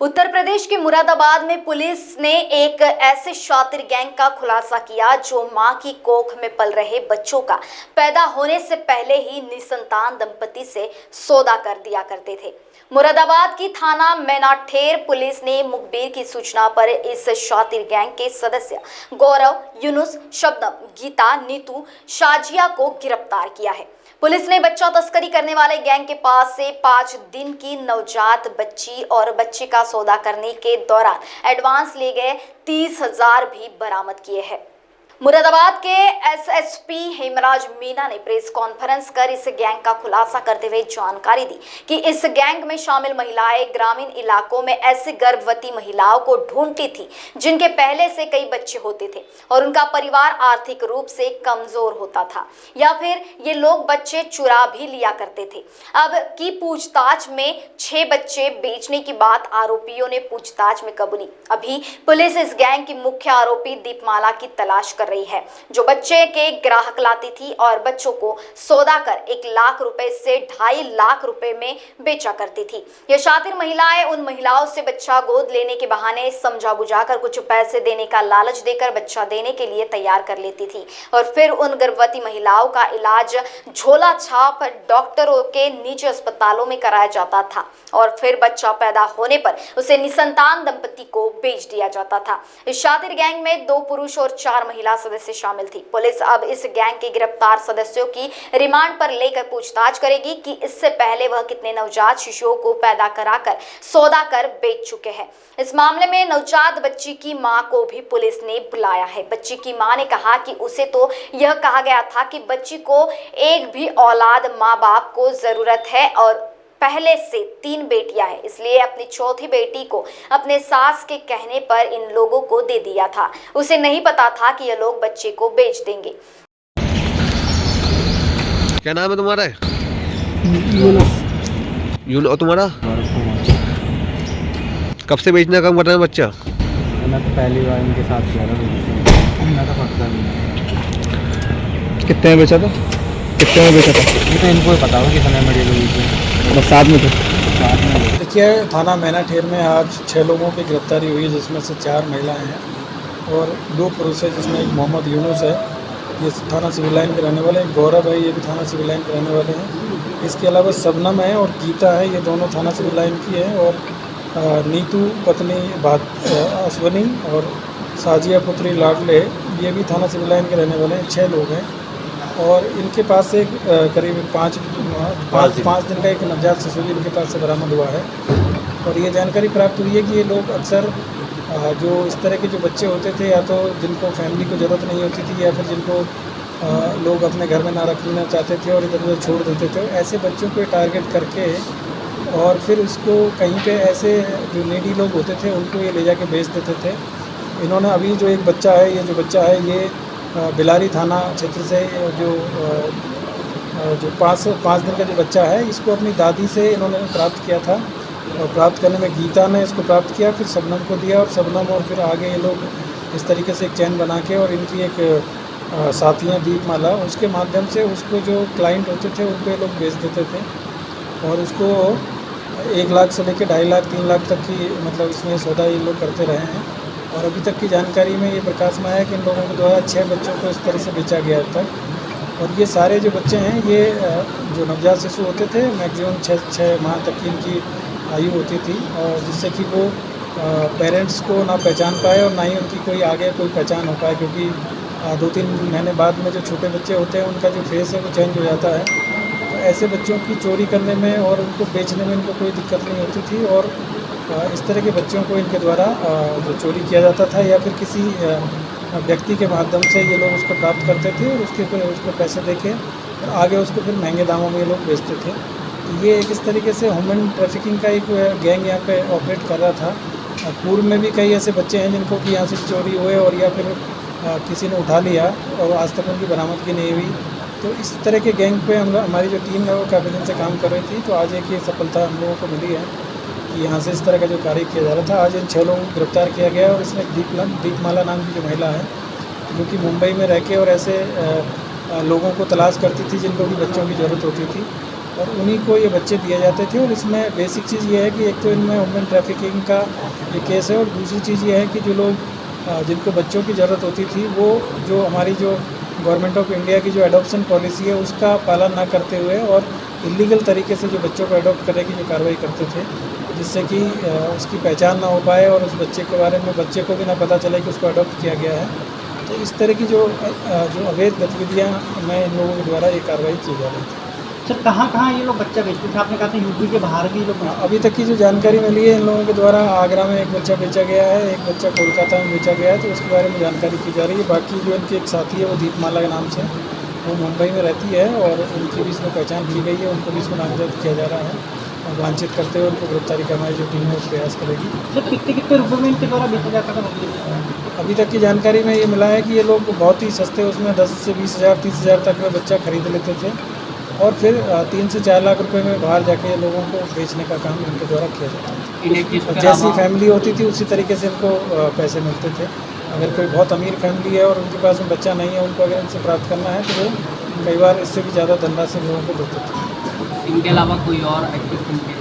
उत्तर प्रदेश के मुरादाबाद में पुलिस ने एक ऐसे शातिर गैंग का खुलासा किया जो मां की कोख में पल रहे बच्चों का पैदा होने से पहले ही निसंतान दंपति से सौदा कर दिया करते थे। मुरादाबाद की थाना मैनाठेर पुलिस ने मुखबिर की सूचना पर इस शातिर गैंग के सदस्य गौरव, यूनुस, शबनम, गीता, नीतू, शाजिया को गिरफ्तार किया है। पुलिस ने बच्चा तस्करी करने वाले गैंग के पास से 5 दिन की नवजात बच्ची और बच्चे का सौदा करने के दौरान एडवांस ले गए 30,000 भी बरामद किए हैं। मुरादाबाद के एसएसपी हेमराज मीना ने प्रेस कॉन्फ्रेंस कर इस गैंग का खुलासा करते हुए जानकारी दी कि इस गैंग में शामिल महिलाएं ग्रामीण इलाकों में ऐसी गर्भवती महिलाओं को ढूंढती थी जिनके पहले से कई बच्चे होते थे और उनका परिवार आर्थिक रूप से कमजोर होता था, या फिर ये लोग बच्चे चुरा भी लिया करते थे। अब की पूछताछ में 6 बच्चे बेचने की बात आरोपियों ने पूछताछ में कबूली। अभी पुलिस इस गैंग की मुख्य आरोपी दीपमाला की तलाश कर रही है, जो बच्चे के ग्राहक लाती थी और बच्चों को सौदा कर 1 लाख रुपए से 2.5 लाख रुपए में बेचा करती थी। यह शातिर महिलाएं उन महिलाओं से बच्चा गोद लेने के बहाने समझा बुझाकर कुछ पैसे देने का लालच देकर बच्चा देने के लिए तैयार कर लेती थी और फिर उन गर्भवती महिलाओं का इलाज झोला छाप डॉक्टरों के निजी अस्पतालों में कराया जाता था और फिर बच्चा पैदा होने पर उसे निसंतान दंपति को बेच दिया जाता था। इस शातिर गैंग में 2 पुरुष और 4 महिला सदस्य शामिल थी। पुलिस अब इस गैंग के गिरफ्तार सदस्यों की रिमांड पर लेकर पूछताछ करेगी कि इससे पहले वह कितने नवजात शिशुओं को पैदा कराकर सौदा कर बेच चुके हैं। इस मामले में नवजात बच्ची की मां को भी पुलिस ने बुलाया है। बच्ची की मां ने कहा कि उसे तो यह कहा गया था कि बच्ची को एक भी औलाद माँ बाप को जरूरत है और पहले से 3 बेटियां हैं, इसलिए अपनी चौथी बेटी को अपने सास के कहने पर इन लोगों को दे दिया था। उसे नहीं पता था कि ये लोग बच्चे को बेच देंगे। क्या नाम है तुम्हारा? यूनुस। और तुम्हारा? कब से बेचने का काम कर रहे हैं बच्चा? मैं तो पहली बार इनके साथ किया था। मैं तो पता नहीं। कितने में बेचा था? कितने में बेचा था? ये तो इनको ही पता हो कितने में डील हुई थी। मतलब साथ में थे? साथ में। देखिए, थाना मैनाठेर में आज 6 लोगों की गिरफ्तारी हुई है, जिसमें से 4 महिलाएं हैं और 2 पुरुष हैं, जिसमें एक मोहम्मद यूनुस है, ये थाना सिविल लाइन के रहने वाले हैं। गौरव है, ये भी थाना सिविल लाइन के रहने वाले हैं। इसके अलावा शबनम है और गीता है, ये दोनों थाना सिविल लाइन की है। और नीतू पत्नी अश्वनी और साजिया पुत्री लाडले, ये भी थाना सिविल लाइन के रहने वाले हैं। 6 लोग हैं और इनके पास से करीब 5 दिन का एक नवजात शिशु भी इनके पास से बरामद हुआ है। और ये जानकारी प्राप्त हुई है कि ये लोग अक्सर जो इस तरह के जो बच्चे होते थे, या तो जिनको फैमिली को ज़रूरत नहीं होती थी या फिर जिनको लोग अपने घर में ना रखना चाहते थे और इधर उधर छोड़ देते थे, ऐसे बच्चों को टारगेट करके और फिर उसको कहीं पे ऐसे जो नीडी लोग होते थे उनको ये ले जाके बेच देते थे। इन्होंने अभी जो एक बच्चा है, ये जो बच्चा है ये बिलारी थाना क्षेत्र से जो 5 दिन का जो बच्चा है, इसको अपनी दादी से इन्होंने प्राप्त किया था। और प्राप्त करने में गीता ने इसको प्राप्त किया, फिर शबनम को दिया और शबनम और फिर आगे ये लोग इस तरीके से एक चैन बना के और इनकी एक साथियाँ दीपमाला, उसके माध्यम से उसको जो क्लाइंट होते थे उनको ये लोग बेच देते थे और उसको 1 लाख से लेकर 2.5 लाख 3 लाख तक की मतलब इसमें सौदा ये लोग करते रहे हैं। और अभी तक की जानकारी में ये प्रकाश में आया कि इन लोगों के द्वारा 6 बच्चों को इस तरह से बेचा गया अब तक। और ये सारे जो बच्चे हैं, ये जो नवजात शिशु होते थे, मैक्सिमम 6 माह तक की इनकी आयु होती थी, और जिससे कि वो पेरेंट्स को ना पहचान पाए और ना ही उनकी कोई आगे कोई पहचान हो पाए, क्योंकि 2-3 महीने बाद में जो छोटे बच्चे होते हैं उनका जो फेस है वो चेंज हो जाता है। तो ऐसे बच्चों की चोरी करने में और उनको बेचने में इनको कोई दिक्कत नहीं होती थी और इस तरह के बच्चों को इनके द्वारा जो चोरी किया जाता था या फिर किसी व्यक्ति के माध्यम से ये लोग उसको प्राप्त करते थे और उसको पैसे देके और आगे उसको फिर महंगे दामों में ये लोग बेचते थे। तो ये एक इस तरीके से ह्यूमन ट्रैफिकिंग का एक गैंग यहाँ पे ऑपरेट कर रहा था। पूर्व में भी कई ऐसे बच्चे हैं जिनको कि यहाँ से चोरी हुए और या फिर किसी ने उठा लिया और आज तक उनकी बरामदगी नहीं हुई। तो इस तरह के गैंग पे हमारी जो टीम है वो काफ़ी दिन से काम कर रही थी। तो आज एक ये सफलता हम लोगों को मिली है कि यहाँ से इस तरह का जो कार्य किया जा रहा था, आज इन 6 लोगों को गिरफ्तार किया गया। और इसमें दीपमाला नाम की जो महिला है, जो कि मुंबई में रह के और ऐसे लोगों को तलाश करती थी जिनको भी बच्चों की ज़रूरत होती थी, और उन्हीं को ये बच्चे दिए जाते थे। और इसमें बेसिक चीज़ ये है कि एक तो इनमें वुमेन ट्रैफिकिंग का ये केस है, और दूसरी चीज़ ये है कि जो लोग जिनको बच्चों की ज़रूरत होती थी वो जो हमारी जो गवर्नमेंट ऑफ इंडिया की जो एडॉप्शन पॉलिसी है उसका पालन ना करते हुए और इलीगल तरीके से जो बच्चों को अडॉप्ट करने की जो कार्रवाई करते थे, जिससे कि उसकी पहचान ना हो पाए और उस बच्चे के बारे में बच्चे को भी ना पता चले कि उसको अडॉप्ट किया गया है। तो इस तरह की जो अवैध गतिविधियाँ में इन लोगों के द्वारा ये कार्रवाई की जा रही थी। सर कहाँ ये लोग बच्चा बेचते थे? आपने कहा था यूपी के बाहर भी लोग। अभी तक की जो जानकारी मिली है इन लोगों के द्वारा, आगरा में एक बच्चा बेचा गया है, एक बच्चा कोलकाता में बेचा गया है, तो उसके बारे में जानकारी की जा रही है। बाकी जो इनके एक साथी है वो दीपमाला के नाम से, वो मुंबई में रहती है और उनकी भी इसमें पहचान की गई है, उनको भी इसमें नामजद किया जा रहा है और वांछित करते हुए उनको गिरफ्तारी का हमारी जो टीम है वो प्रयास करेगी। सर कितने रुपये में इनके द्वारा बेचा जाता था? अभी तक की जानकारी में ये मिला है कि ये लोग बहुत ही सस्ते, उसमें 10 से 20,000 30,000 तक में बच्चा खरीद लेते थे और फिर 3 से 4 लाख रुपए में बाहर जाके लोगों को बेचने का काम इनके द्वारा किया जाता है। जैसी फैमिली होती थी उसी तरीके से इनको पैसे मिलते थे। अगर कोई बहुत अमीर फैमिली है और उनके पास में बच्चा नहीं है, उनको अगर इनसे प्राप्त करना है तो वो कई बार इससे भी ज़्यादा धनराशि लोगों को देते थे। इनके अलावा कोई और एक्टिविटी?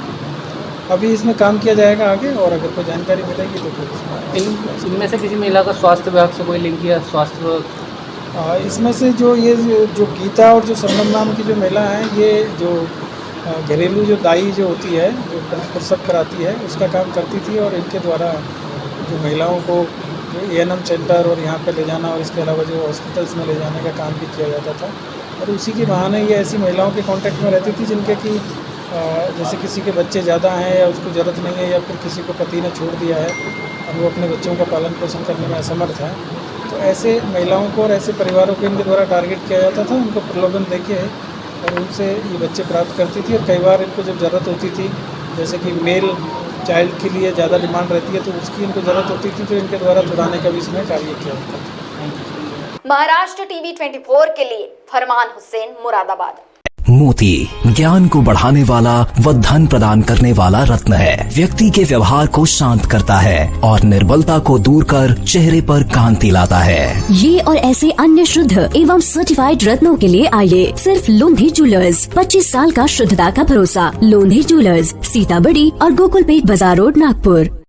अभी इसमें काम किया जाएगा आगे, और अगर कोई जानकारी मिलेगी तो फिर इनमें से किसी महिला का स्वास्थ्य विभाग से कोई लिंक या स्वास्थ्य? इसमें से जो गीता और जो शबनम नाम की जो महिला है, ये जो घरेलू जो दाई जो होती है, जो प्रसव कराती है, उसका काम करती थी और इनके द्वारा जो महिलाओं को ANM सेंटर और यहाँ पे ले जाना और इसके अलावा जो हॉस्पिटल्स में ले जाने का काम भी किया जाता था। और उसी के बहाने ये ऐसी महिलाओं के कांटेक्ट में रहती थी जिनके कि जैसे किसी के बच्चे ज़्यादा हैं या उसको ज़रूरत नहीं है, या फिर किसी को पति ने छोड़ दिया है और वो अपने बच्चों का पालन पोषण करने में असमर्थ है, तो ऐसे महिलाओं को और ऐसे परिवारों को इनके द्वारा टारगेट किया जाता था, उनको प्रलोभन देके और उनसे ये बच्चे प्राप्त करती थी। और कई बार इनको जब ज़रूरत होती थी, जैसे कि मेल चाइल्ड के लिए ज़्यादा डिमांड रहती है तो उसकी इनको ज़रूरत होती थी, तो इनके द्वारा छुड़ाने का भी इसमें कार्य किया जाता था। महाराष्ट्र टीवी 24 के लिए फरमान हुसैन, मुरादाबाद। मोती ज्ञान को बढ़ाने वाला व धन प्रदान करने वाला रत्न है। व्यक्ति के व्यवहार को शांत करता है और निर्बलता को दूर कर चेहरे पर कांति लाता है। ये और ऐसे अन्य शुद्ध एवं सर्टिफाइड रत्नों के लिए आइए सिर्फ लोंधी ज्वेलर्स। 25 साल का शुद्धता का भरोसा। लोंधी ज्वेलर्स, सीताबड़ी और गोकुलपेट बाजार रोड, नागपुर।